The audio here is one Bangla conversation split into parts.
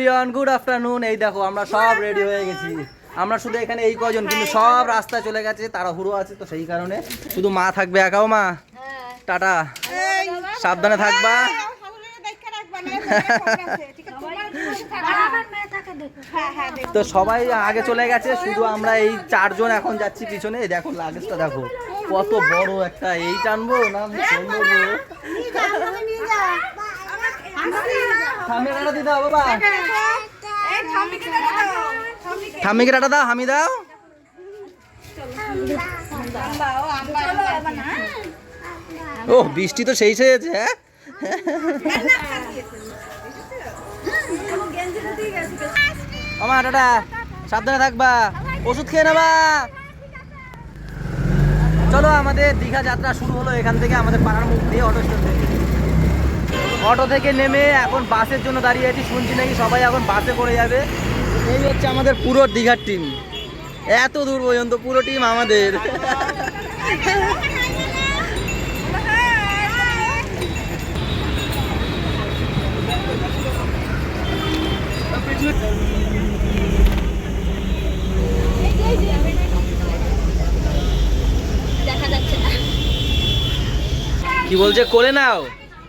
Everyone, good afternoon. এই দেখো আমরা সব রেডি হয়ে গেছি। আমরা শুধু এখানে এই কজন, কিন্তু সব রাস্তা চলে গেছে, তাড়াহুড়ো আছে, তো সেই কারণে শুধু মা থাকবে একাও। মা টাটা, সাবধানে থাকবা। তো সবাই আগে চলে গেছে, শুধু আমরা এই চারজন এখন যাচ্ছি পিছনে। দেখো লাগেজটা দেখো কত বড় একটা, এই টানবো না থামিকে টাটা দাও বাবা, থামিকে টাটা দাও, হামি দাও। ও বৃষ্টি তো সেই সেজেছে। হ্যাঁ আমার টাটা, সাবধানে থাকবা, ওষুধ খেয়ে নেবা। চলো আমাদের দীঘা যাত্রা শুরু হলো এখান থেকে, আমাদের পাড়ার মুখ দিয়ে অটো স্ট্যান্ড থেকে। অটো থেকে নেমে এখন বাসের জন্য দাঁড়িয়ে আছি, শুনছি নাকি সবাই এখন বাসে করে যাবে। এই হচ্ছে আমাদের পুরো দীঘার টিম, এত দূর পর্যন্ত পুরো টিম আমাদের। কি বলছে, কোলে নাও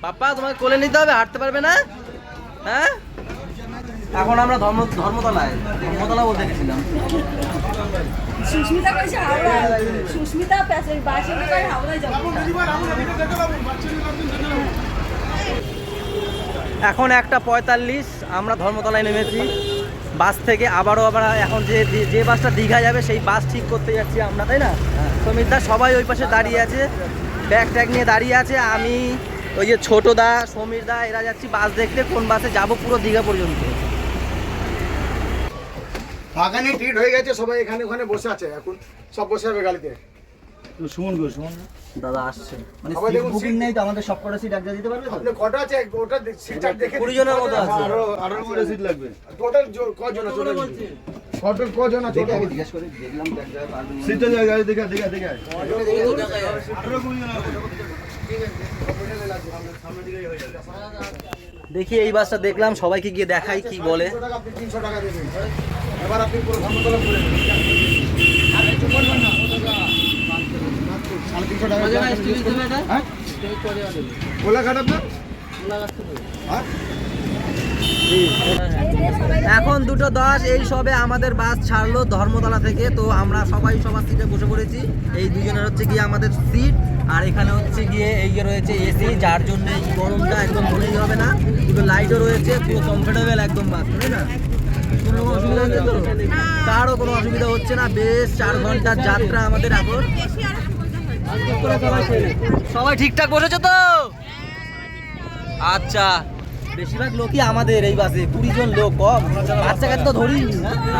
পাপা, তোমাকে কোলে নিতে হবে, হাঁটতে পারবে না। হ্যাঁ এখন আমরা ধর্মতলায় বলতে গেছিলাম। এখন 1:45, আমরা ধর্মতলায় নেমেছি বাস থেকে। আবার এখন যে বাসটা দীঘা যাবে সেই বাস ঠিক করতে যাচ্ছি আমরা, তাই না? সমিতদা সবাই ওই পাশে দাঁড়িয়ে আছে, ব্যাগ ট্যাগ নিয়ে দাঁড়িয়ে আছে। আমি, ওই যে ছোটদা, সমীরদা, এরা যাচ্ছি বাস দেখতে, কোন বাসে যাব পুরো দীঘা পর্যন্ত। বাগানে টিট হয়ে গেছে, সবাই এখানে ওখানে বসে আছে, এখন সব বসে যাবে গাড়িতে। সুমন দাদা আসছে, মানে সিট বুকিং নেই তো, আমাদের সব কটা সিট এক জায়গায় দিতে পারবে তো? আপনি কটা আছে ওটা সিট দেখে 20 জনের মতো আছে। আরো করে সিট লাগবে। টোটাল কজন আছে? টোটাল কজন আছে আমি জিজ্ঞেস করে দেখলাম এক জায়গায় পারবে। সিটের জায়গায় দেখা দেখি এই বাসটা দেখলাম, সবাইকে গিয়ে দেখাই কি বলে। 300 টাকা দেবেন, এবার আপনি পুরো ধর্মতলা ঘুরে নেবেন। আর একটু করবেন না, 350 টাকা হ্যাঁ কোলাঘাট আপনার এখন 2:10, এই সবে আমাদের বাস ছাড়লো ধর্মতলা থেকে। তো আমরা সবাই সবার সিটে বসে পড়েছি। এই দুজনের হচ্ছে গিয়ে আমাদের সিট, আর এখানে হচ্ছে গিয়ে এই যে রয়েছে এসি, যার জন্য এই গরমটা একদম মনেই হবে না। কিন্তু লাইটও রয়েছে, পুরো কমফোর্টেবল একদম বাস, তাই না? কোনো অসুবিধা নেই তো, কারও কোনো অসুবিধা হচ্ছে না। বেশ 4 ঘন্টার যাত্রা আমাদের এখন। সবাই ঠিকঠাক বসেছো তো? আচ্ছা, বেশিরভাগ লোকই আমাদের এই বাসে, 20 জন লোক কম। বাচ্চা কাছে তো ধরি,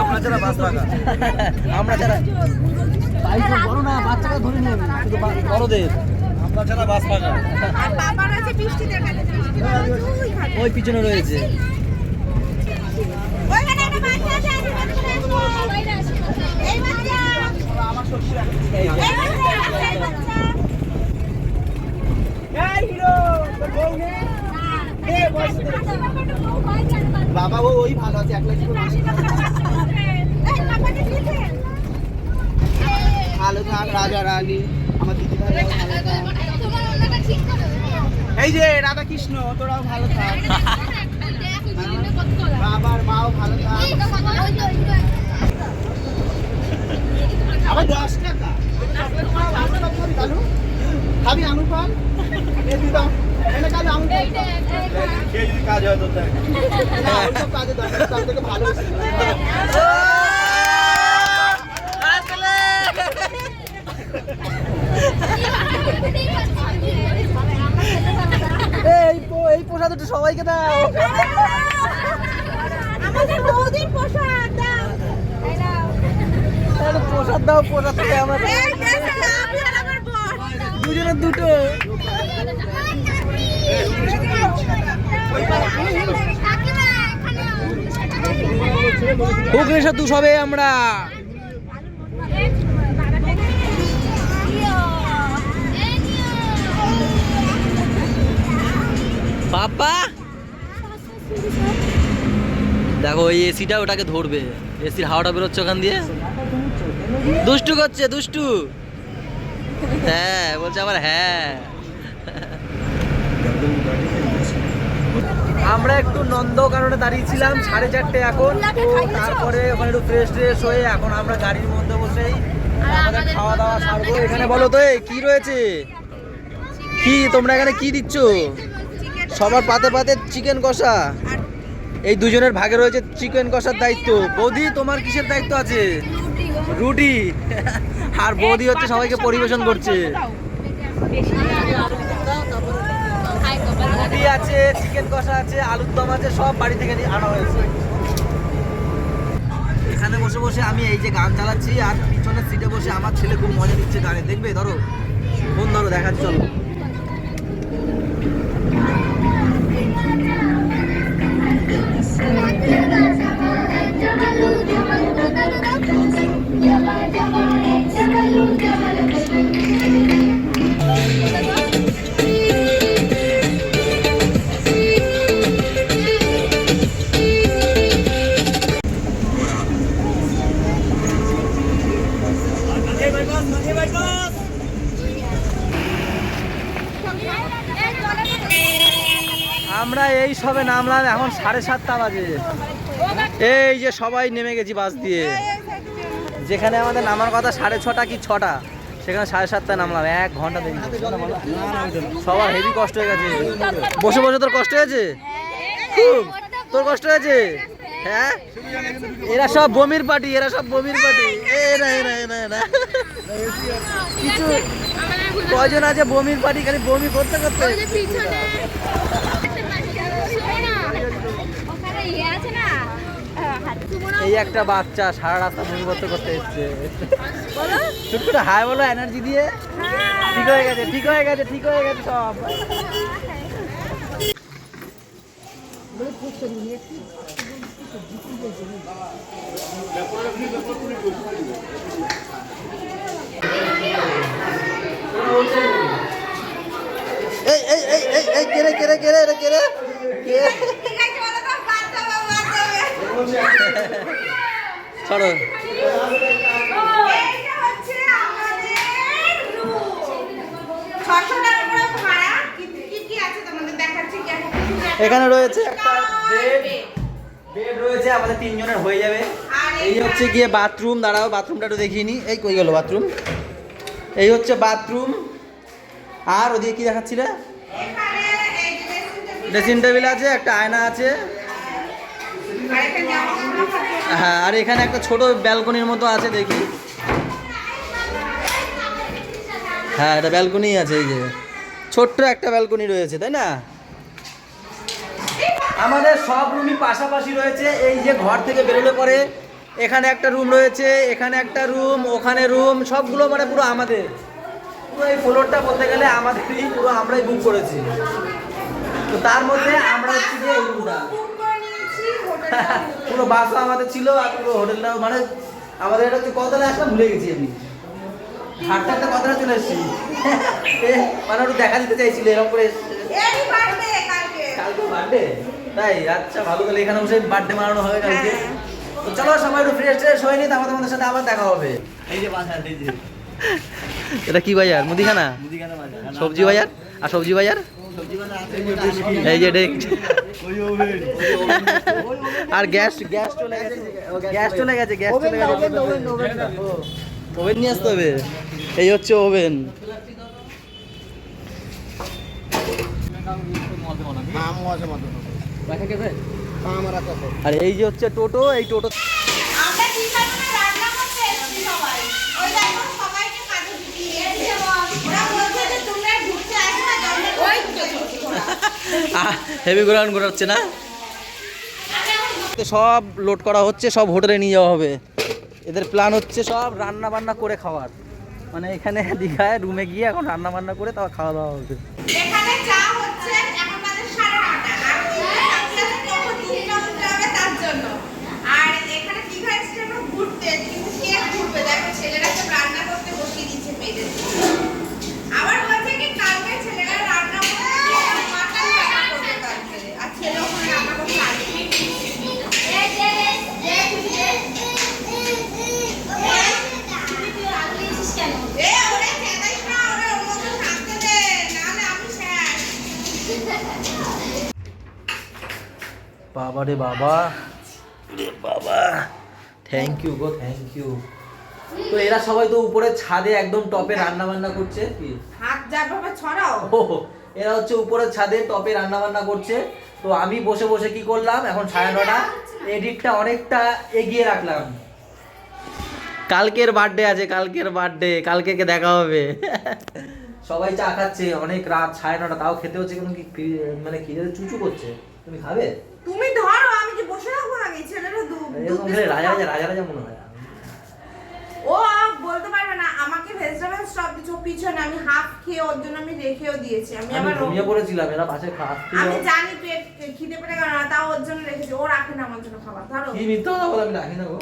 আমরা যারা বাস পাকা, আমরা যারা বড় না, বাচ্চাকে ধরি নি, শুধু বড়দের, আমরা যারা বাস পাকা। ওই পিছনে রয়েছে। বাবা ওই ভালো আছে, 1 লাখ ভালো থাক রাজা রানী, আমার দিদি ভাই ভালো থাক। এই যে রাধা কৃষ্ণ, তোরাও ভালো থাক, বাবার মাও ভালো থাক। আবার 10 টাকা খাবি আলু পান, কাজ হয় তো কাজে দরকার থেকে ভালো। এই পোশাক তো সবাইকে দাও, প্রসাদ দাও, প্রসাদ থেকে আমার দুজনের দুটো। ওকে সাথে সবে আমরা বাবা দেখো ওই এসিটা ওটাকে ধরবে, এসির হাওয়াটা বেরোচ্ছে ওখান দিয়ে। দুষ্টু করছে, দুষ্টু। হ্যাঁ বলছে আবার হ্যাঁ। আমরা একটু নন্দকাননে দাঁড়িয়েছিলাম 4:30 এখন, তো তারপরে ওখানে একটু ফ্রেশ ট্রেশ হয়ে এখন আমরা গাড়ির মধ্যে বসেই আমাদের খাওয়া দাওয়া সারবো। এখানে বলো তো কি রয়েছে, কি তোমরা এখানে কি দিচ্ছ? সবার পাতে পাতে চিকেন কষা। এই দুজনের ভাগে রয়েছে চিকেন কষার দায়িত্ব। বৌদি তোমার কিসের দায়িত্ব আছে? রুটি। আর বৌদি হচ্ছে সবাইকে পরিবেশন করছে। রুটি আছে, চিকেন কষা আছে, আলুর দম আছে, সব বাড়ি থেকে আনা হয়েছে। এখানে বসে বসে আমি এই যে গান চালাচ্ছি, আর পিছনের সিটে বসে আমার ছেলে খুব মজা দিচ্ছে গানে। দেখবে, ধরো ফোন ধরো, দেখাচ্ছি চলো। আমরা এই সবে নামলাম, এখন 7:30 বাজে। এই যে সবাই নেমে গেছি বাস দিয়ে। যেখানে আমাদের নামার কথা 6:30 কি 6টা, সেখানে 7:30 নামলাম। 1 ঘন্টা দেরি। সবার হেভি কষ্ট হয়ে গেছে। বসে বসে তোর কষ্ট হয়েছে খুব? তোর কষ্ট হয়েছে? হ্যাঁ, এরা সব বমির পার্টি, এরা সব বমির পার্টি। কিছু কয়জন আছে বমির পার্টি, খালি বমি করতে করতে। এই একটা বাচ্চা সারা রাস্তা বমি করতে করতে এসছে। ছোট ছোট হাই বলো এনার্জি দিয়ে। ঠিক হয়ে গেছে, ঠিক হয়ে গেছে, ঠিক হয়ে গেছে সব। এই এই এই এই এই কেরে কেরে কেরে রে কেরে কে? ছাড়ো। এখানে রয়েছে একটা বেড রয়েছে, আমাদের 3 জনের হয়ে যাবে। এই হচ্ছে গিয়ে বাথরুম। দাঁড়াও, বাথরুমটা একটু দেখিয়ে নি। এই কই গেল বাথরুম? এই হচ্ছে বাথরুম। আর ওদিকে কি দেখাচ্ছিলে? ড্রেসিং টেবিল আছে, একটা আয়না আছে। হ্যাঁ, আর এখানে একটা ছোট ব্যালকনির মতো আছে, দেখি। হ্যাঁ, এটা ব্যালকনি আছে। এই যে ছোট্ট একটা ব্যালকনি রয়েছে, তাই না? আমাদের সব রুমই পাশাপাশি রয়েছে। এই যে ঘর থেকে বেরোলে পরে এখানে একটা রুম রয়েছে, এখানে একটা রুম, ওখানে রুম, সবগুলো মানে পুরো আমাদের। পুরো এই ফ্লোরটা বলতে গেলে আমাদেরই, পুরো আমরাই বুক করেছি। তো তার মধ্যে আমরা হচ্ছে যে এই রুমটা পুরো বাসও আমাদের ছিল, আর পুরো হোটেলটাও মানে আমাদের। এটা হচ্ছে কতটা আসলাম ভুলে গেছি আমি, হাঁটতে হাঁটতে কতটা চলে এসেছি। মানে ওটা দেখা দিতে চাইছিল এরকম করে। কালকে বার্থডে, তাই? আচ্ছা ভালো, তাহলে এখানে বসে বার্থডে মানানো হবে কালকে। তো চলো সবাই একটু ফ্রেশ ট্রেশ হয়ে নি, তারপর তোমাদের সাথে আবার দেখা হবে। এই যে বাজার, এই যে এটা কি বাজার? মুদিখানা, মুদিখানা বাজার, সবজি বাজার। আর সবজি বাজার এই যে আর গ্যাস গ্যাস চলে গেছে, গ্যাস চলে গেছে, গ্যাস চলে গেছে। ওভেন নিয়ে আসতে হবে। এই হচ্ছে ওভেন। আর এই যে হচ্ছে টোটো। এই টোটো হেভি ঘোরান ঘোরাচ্ছে না? সব লোড করা হচ্ছে, সব হোটেলে নিয়ে যাওয়া হবে। এদের প্ল্যান হচ্ছে সব রান্না বান্না করে খাওয়ার। মানে এখানে দীঘায় রুমে গিয়ে এখন রান্না বান্না করে তারপর খাওয়া দাওয়া হবে। রে বাবা, রে বাবা, থ্যাংক ইউ গো, থ্যাংক ইউ। তো এরা সবাই তো উপরে ছাদে একদম টপে রান্না বান্না করছে কি হাত যাবে ছড়াও। ও, এরা হচ্ছে উপরের ছাদে টপে রান্না বান্না করছে। তো আমি বসে বসে কি করলাম, এখন 9:30, এডিটটা অনেকটা এগিয়ে রাখলাম। কালকের বার্থডে আছে, কালকের বার্থডে, কালকে দেখা হবে। সবাই চা খাচ্ছে, অনেক রাত 9:30, তাও খেতে হচ্ছে। কেন কি মানে খিদে চুচু করছে? তুমি খাবে? তুমি ধরো, আমি কি বসে রাখবো নাকি? ছেলেরা এরকম খেলে রাজা রাজা রাজা রাজা মনে হয়। ও বলতে পারবে না, আমাকে ভেজিটেবল স্টপ দিচ্ছে পিছনে, আমি হাফ খেয়ে ওর জন্য আমি রেখেও দিয়েছি। আমি আমি আবার ঘুমিয়ে পড়েছিলাম, এরা পাশে খাচ্ছিল। আমি জানি পেট খিদে পেটে গেল না, তাও ওর জন্য রেখেছি। ও রাখে না আমার জন্য খাবার। ধরো কি মিথ্যা কথা বলে, আমি রাখি না গো।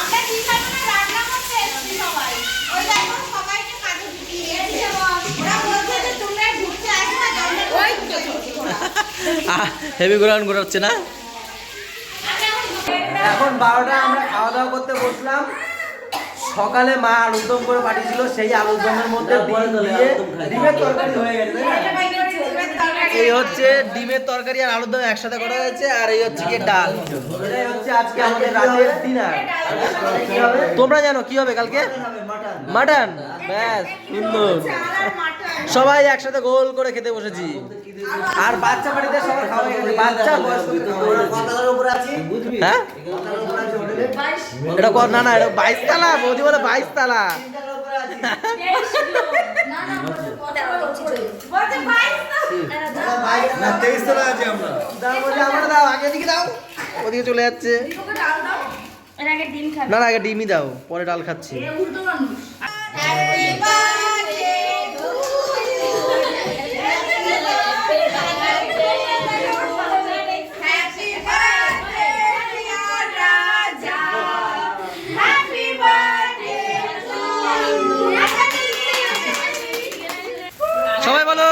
আমরা কি খাবো না, রান্না করতে এসেছি সবাই। ওই দেখো সবাইকে কাজে ঢুকিয়ে দিয়েছে। ওরা বলছে যে তোমরা ঘুরতে আসো না, ওই তো হেভি গ্রাউন্ড ঘোরাচ্ছে না। এখন 12টা, আমরা খাওয়া দাওয়া করতে বসলাম। সকালে মা আলুর দম করে পাঠিয়েছিল, সেই আলুর দমের মধ্যে ডিম দিয়ে ডিমের তরকারি হয়ে গেছে, তাই না? এই হচ্ছে ডিমের তরকারি আর আলুর দম একসাথে করা হয়েছে, আর এই হচ্ছে কি ডাল। এটাই হচ্ছে আজকে আমাদের রাতের ডিনার। তোমরা জানো কি হবে কালকে? মাটন। ব্যাস, সুন্দর। সবাই একসাথে গোল করে খেতে বসেছি। আর বাচ্চা বাড়িতে সবার খাওয়া হয়ে গেছে। বাচ্চা বয়স্ক হ্যাঁ, এটা কর না, না এটা 22 তালা, বৌদি বলে 22 তালা। দাও, আগে দিকে দাও, ওদিকে চলে যাচ্ছে। না না, আগে ডিমই দাও, পরে ডাল খাচ্ছি। সবাই বলো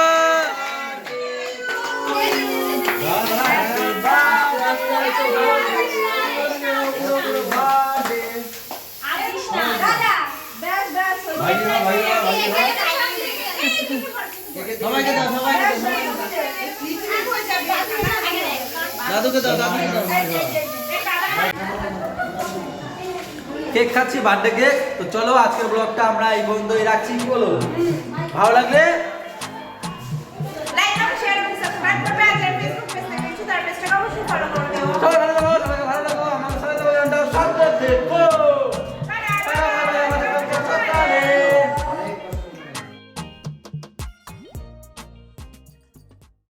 দাদুকে দাও, দাদুকে দাও। কেক খাচ্ছি, বার্থডে কেক। তো চলো আজকের ব্লগটা আমরা এই পর্যন্তই রাখছি। কি বলো? ভালো লাগলে লাইক, শেয়ার, সাবস্ক্রাইব করবে। আর ফেসবুক পেজ থেকে কিছু তার পেজটাকে অবশ্যই ফলো করবে।